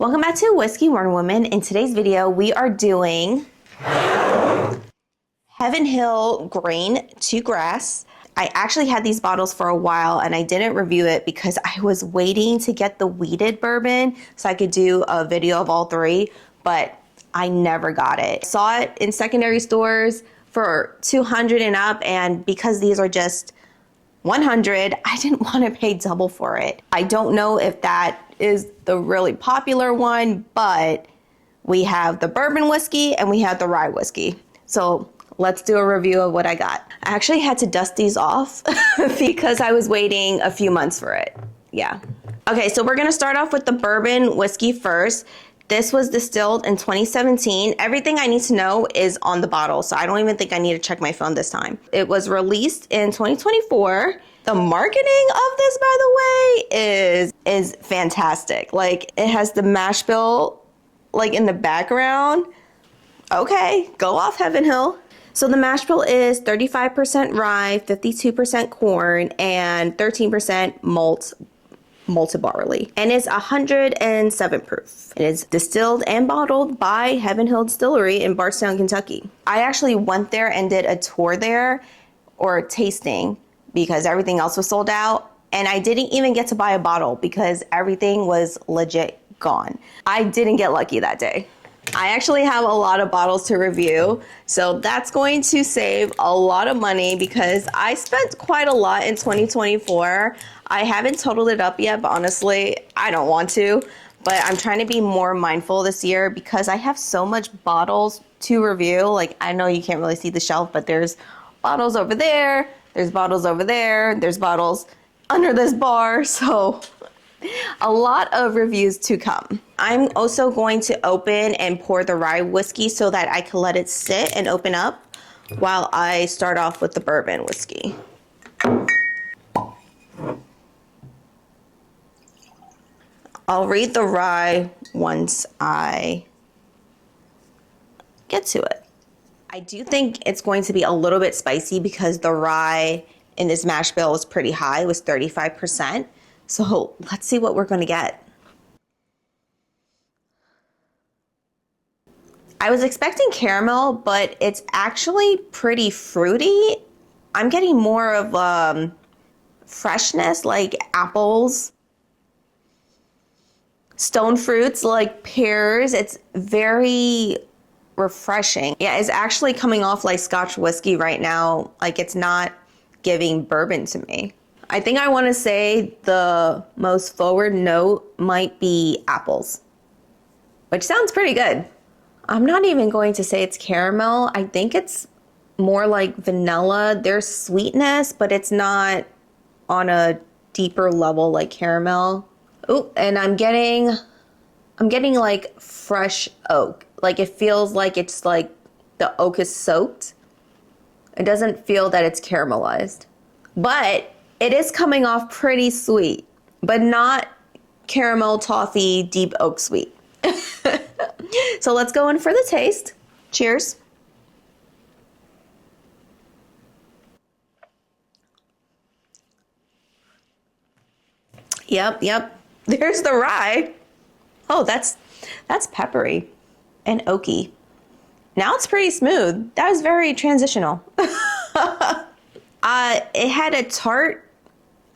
Welcome back to Whiskey Wonder Woman. In today's video, we are doing Heaven Hill Grain to Grass. I actually had these bottles for a while and I didn't review it because I was waiting to get the wheated bourbon so I could do a video of all three, but I never got it. Saw it in secondary stores for $200 and up, and because these are just $100, I didn't want to pay double for it. I don't know if that is the really popular one, but we have the bourbon whiskey and we have the rye whiskey. So let's do a review of what I got. I actually had to dust these off because I was waiting a few months for it. Yeah. Okay, so we're gonna start off with the bourbon whiskey first. This was distilled in 2017. Everything I need to know is on the bottle, so I don't even think I need to check my phone this time. It was released in 2024. The marketing of this, by the way, is fantastic. Like, it has the mash bill like in the background. Okay, go off, Heaven Hill. So the mash bill is 35% rye, 52% corn, and 13% malted barley, and it's 107 proof. It is distilled and bottled by Heaven Hill Distillery in Bardstown, Kentucky. I actually went there and did a tour there, or tasting, because everything else was sold out, and I didn't even get to buy a bottle because everything was legit gone. I didn't get lucky that day. I actually have a lot of bottles to review, so that's going to save a lot of money because I spent quite a lot in 2024. I haven't totaled it up yet, but honestly, I don't want to. But I'm trying to be more mindful this year because I have so much bottles to review. Like, I know you can't really see the shelf, but there's bottles over there, there's bottles over there, there's bottles under this bar, so a lot of reviews to come. I'm also going to open and pour the rye whiskey so that I can let it sit and open up while I start off with the bourbon whiskey. I'll read the rye once I get to it. I do think it's going to be a little bit spicy because the rye in this mash bill is pretty high. It was 35%. So let's see what we're going to get. I was expecting caramel, but it's actually pretty fruity. I'm getting more of freshness, like apples, stone fruits like pears. It's very refreshing. Yeah, it's actually coming off like Scotch whiskey right now. Like, it's not giving bourbon to me. I think I want to say the most forward note might be apples, which sounds pretty good. I'm not even going to say it's caramel. I think it's more like vanilla. There's sweetness, but it's not on a deeper level like caramel. Oh, and I'm getting like fresh oak. Like, it feels like it's like the oak is soaked. It doesn't feel that it's caramelized, but it is coming off pretty sweet, but not caramel, toffee, deep oak sweet. So let's go in for the taste. Cheers. Yep. There's the rye. Oh, that's peppery and oaky. Now it's pretty smooth. That was very transitional. It had a tart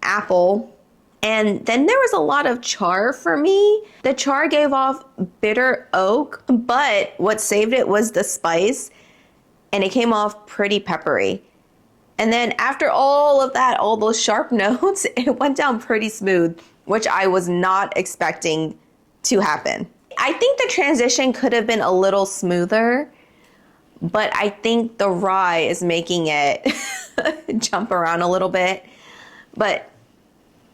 apple, and then there was a lot of char for me. The char gave off bitter oak, but what saved it was the spice, and it came off pretty peppery. And then after all of that, all those sharp notes, it went down pretty smooth, which I was not expecting to happen. I think the transition could have been a little smoother, but I think the rye is making it jump around a little bit. But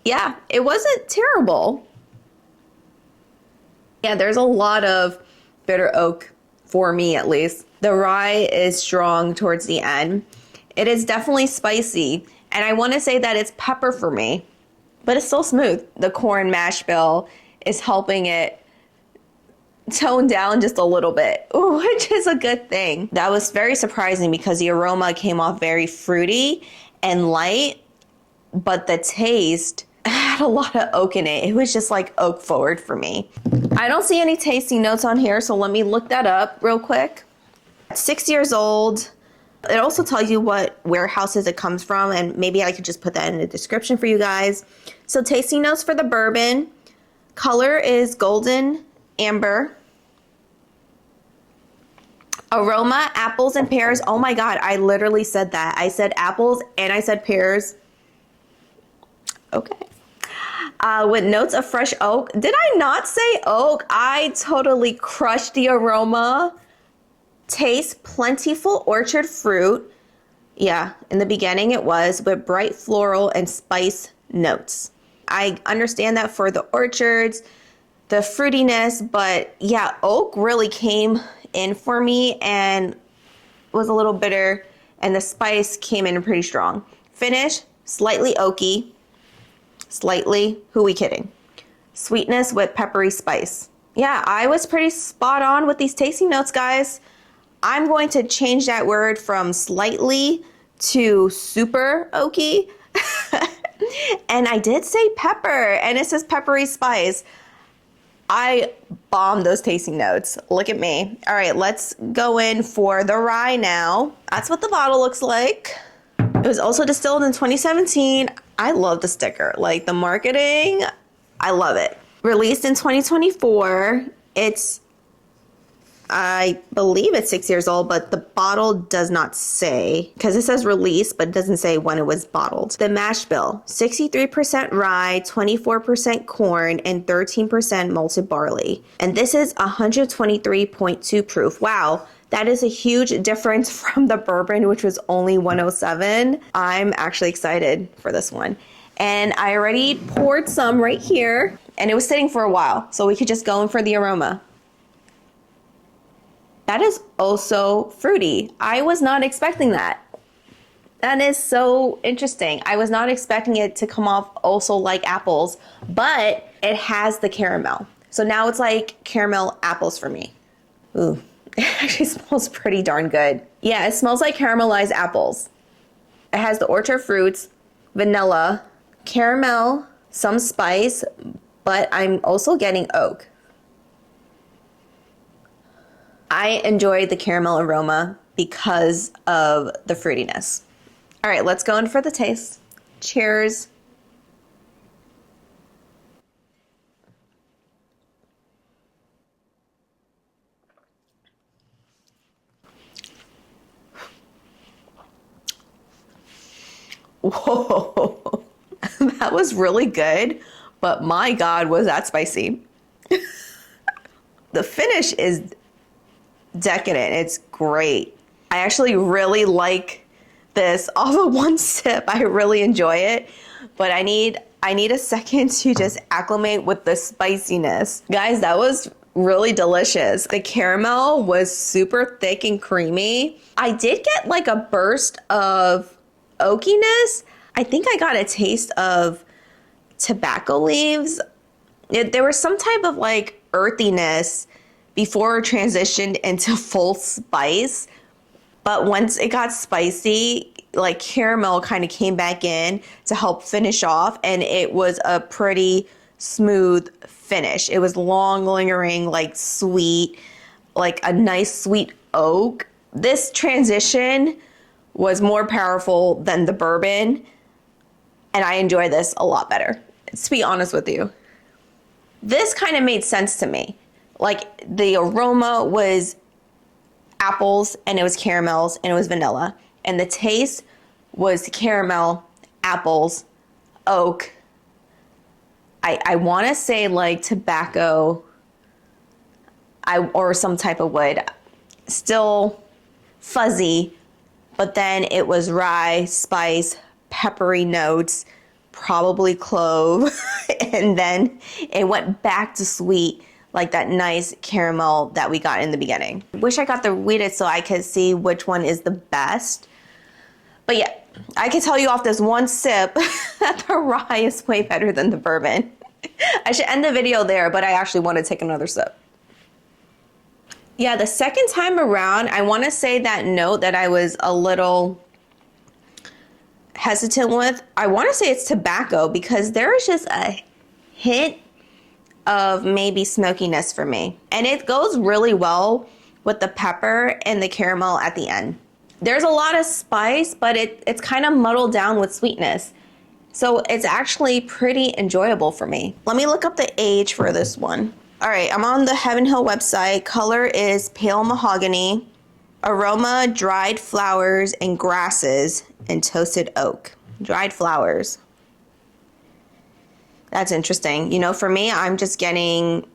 yeah, it wasn't terrible. Yeah, there's a lot of bitter oak for me, at least. The rye is strong towards the end. It is definitely spicy, and I want to say that it's pepper for me, but it's still smooth. The corn mash bill is helping it tone down just a little bit, which is a good thing. That was very surprising because the aroma came off very fruity and light, but the taste had a lot of oak in it. It was just like oak forward for me. I don't see any tasting notes on here, so let me look that up real quick. 6 years old. It also tells you what warehouses it comes from, and maybe I could just put that in the description for you guys. So tasting notes for the bourbon. Color is golden amber. Aroma, apples and pears. Oh my God, I literally said that. I said apples and I said pears. Okay. With notes of fresh oak. Did I not say oak? I totally crushed the aroma. Taste, plentiful orchard fruit. Yeah, in the beginning it was, with bright floral and spice notes. I understand that for the orchards, the fruitiness, but yeah, oak really came in for me and was a little bitter, and the spice came in pretty strong. Finish, slightly oaky. Slightly, who we kidding? Sweetness with peppery spice. Yeah, I was pretty spot on with these tasting notes, guys. I'm going to change that word from slightly to super oaky. And I did say pepper, and it says peppery spice. I bombed those tasting notes. Look at me. All right, let's go in for the rye now. That's what the bottle looks like. It was also distilled in 2017. I love the sticker. Like the marketing, I love it. Released in 2024. I believe it's 6 years old, but the bottle does not say, because it says release, but it doesn't say when it was bottled. The mash bill, 63% rye, 24% corn, and 13% malted barley. And this is 123.2 proof. Wow. That is a huge difference from the bourbon, which was only 107. I'm actually excited for this one. And I already poured some right here, and it was sitting for a while, so we could just go in for the aroma. That is also fruity. I was not expecting that. That is so interesting. I was not expecting it to come off also like apples, but it has the caramel. So now it's like caramel apples for me. Ooh. It actually smells pretty darn good. Yeah, it smells like caramelized apples. It has the orchard fruits, vanilla, caramel, some spice, but I'm also getting oak. I enjoy the caramel aroma because of the fruitiness. All right, let's go in for the taste. Cheers. Whoa, that was really good, but my God, was that spicy. The finish is decadent. It's great. I actually really like this off of one sip. I really enjoy it, but I need a second to just acclimate with the spiciness. Guys, that was really delicious. The caramel was super thick and creamy. I did get like a burst of oakiness. I think I got a taste of tobacco leaves. There was some type of like earthiness before it transitioned into full spice. But once it got spicy, like caramel kind of came back in to help finish off, and it was a pretty smooth finish. It was long, lingering, like sweet, like a nice sweet oak. This transition was more powerful than the bourbon, and I enjoy this a lot better, to be honest with you. This kind of made sense to me. Like the aroma was apples, and it was caramels, and it was vanilla. And the taste was caramel, apples, oak. I want to say like tobacco or some type of wood. Still fuzzy, but then it was rye, spice, peppery notes, probably clove, and then it went back to sweet, like that nice caramel that we got in the beginning. Wish I got the wheated so I could see which one is the best. But yeah, I can tell you off this one sip that the rye is way better than the bourbon. I should end the video there, but I actually want to take another sip. Yeah, the second time around, I want to say that note that I was a little hesitant with. I want to say it's tobacco, because there is just a hint of maybe smokiness for me. And it goes really well with the pepper and the caramel at the end. There's a lot of spice, but it's kind of muddled down with sweetness. So it's actually pretty enjoyable for me. Let me look up the age for this one. All right, I'm on the Heaven Hill website. Color is pale mahogany. Aroma, dried flowers and grasses and toasted oak. Dried flowers. That's interesting. You know, for me, I'm just getting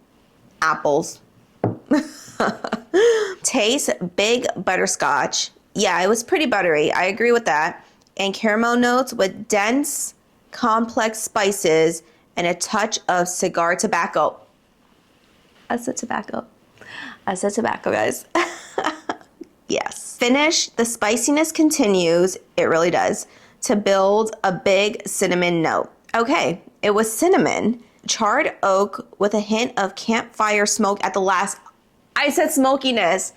apples. Taste, big butterscotch. Yeah, it was pretty buttery. I agree with that. And caramel notes with dense, complex spices and a touch of cigar tobacco. I said tobacco. I said tobacco, guys. Yes. Finish, the spiciness continues, it really does, to build a big cinnamon note. Okay, it was cinnamon, charred oak with a hint of campfire smoke at the last. I said smokiness.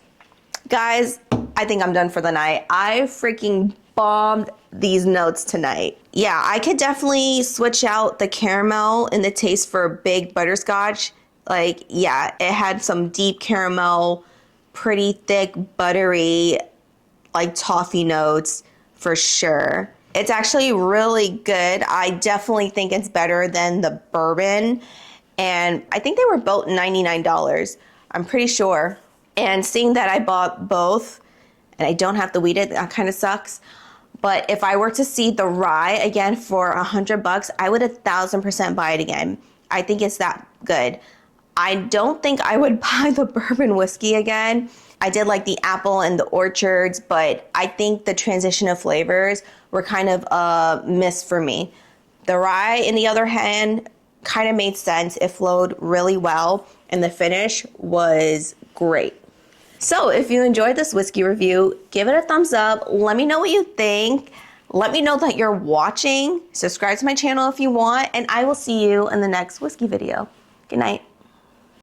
Guys, I think I'm done for the night. I freaking bombed these notes tonight. Yeah, I could definitely switch out the caramel in the taste for a big butterscotch. Like, yeah, it had some deep caramel, pretty thick, buttery, like toffee notes for sure. It's actually really good. I definitely think it's better than the bourbon. And I think they were both $99. I'm pretty sure. And seeing that I bought both and I don't have to weed it, that kind of sucks. But if I were to see the rye again for $100, I would 1000% buy it again. I think it's that good. I don't think I would buy the bourbon whiskey again. I did like the apple and the orchards, but I think the transition of flavors were kind of a miss for me. The rye, in the other hand, kind of made sense. It flowed really well, and the finish was great. So if you enjoyed this whiskey review, give it a thumbs up. Let me know what you think. Let me know that you're watching. Subscribe to my channel if you want, and I will see you in the next whiskey video. Good night.